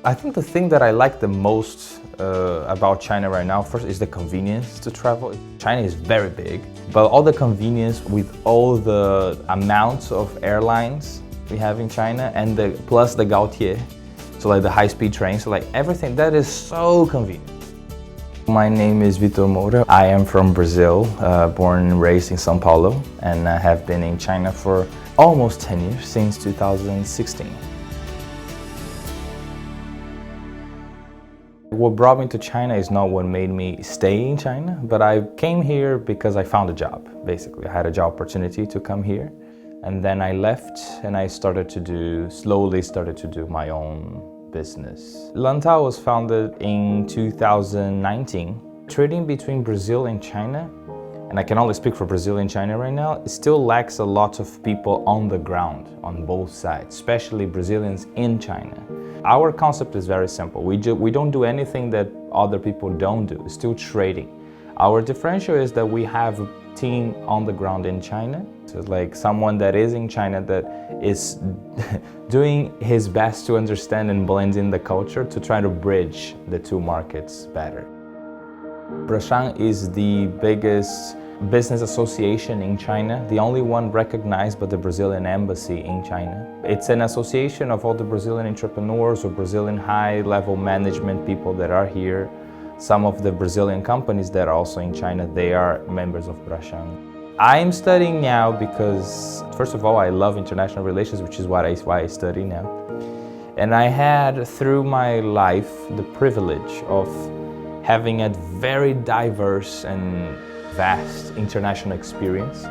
I think the thing that I like the most about China right now, first, is the convenience to travel. China is very big, but all the convenience with all the amounts of airlines we have in China, and plus the Gautier, so like the high-speed trains, so like everything that is so convenient. My name is Vitor Moura. I am from Brazil, born and raised in São Paulo, and I have been in China for almost 10 years, since 2016. What brought me to China is not what made me stay in China, but I came here because I found a job, basically. I had a job opportunity to come here, and then I left and I slowly started to do my own business. Lantau was founded in 2019. Trading between Brazil and China, and I can only speak for Brazil and China right now, it still lacks a lot of people on the ground on both sides, especially Brazilians in China. Our concept is very simple. We don't do anything that other people don't do. It's still trading. Our differential is that we have a team on the ground in China. So it's like someone that is in China that is doing his best to understand and blend in the culture to try to bridge the two markets better. Brashang is the biggest business association in China, the only one recognized by the Brazilian embassy in China. It's an association of all the Brazilian entrepreneurs or Brazilian high-level management people that are here. Some of the Brazilian companies that are also in China, they are members of Brashang. I'm studying now because, first of all, I love international relations, which is why I study now. And I had, through my life, the privilege of having a very diverse and vast international experience.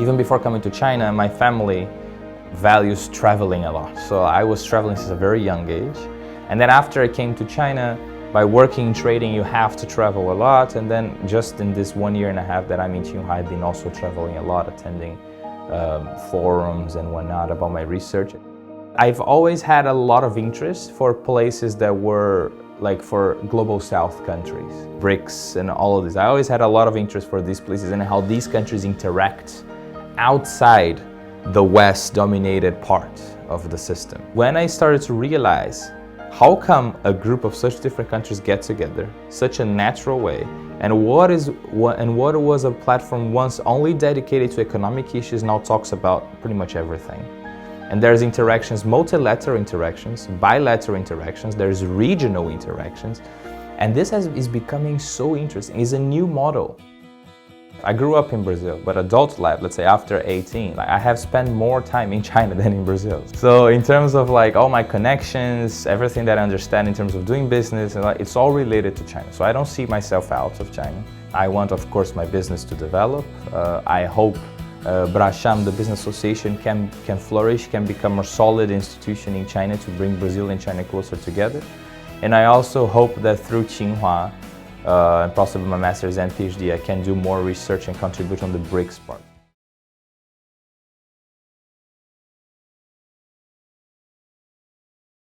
Even before coming to China, my family values traveling a lot. So I was traveling since a very young age. And then after I came to China, by working and trading, you have to travel a lot. And then just in this 1.5 years that I'm in Tsinghua, I've been also traveling a lot, attending forums and whatnot about my research. I've always had a lot of interest for places that were like for global south countries, BRICS and all of this. I always had a lot of interest for these places and how these countries interact outside the West dominated part of the system. When I started to realize how come a group of such different countries get together, such a natural way, and what was a platform once only dedicated to economic issues now talks about pretty much everything. And there's interactions, multilateral interactions, bilateral interactions, there's regional interactions. And this is becoming so interesting. It's a new model. I grew up in Brazil, but adult life, let's say after 18, I have spent more time in China than in Brazil. So in terms of like all my connections, everything that I understand in terms of doing business, it's all related to China. So I don't see myself out of China. I want, of course, my business to develop. I hope Brashang, the business association, can flourish, can become a solid institution in China to bring Brazil and China closer together. And I also hope that through Tsinghua, and possibly my master's and PhD, I can do more research and contribute on the BRICS part.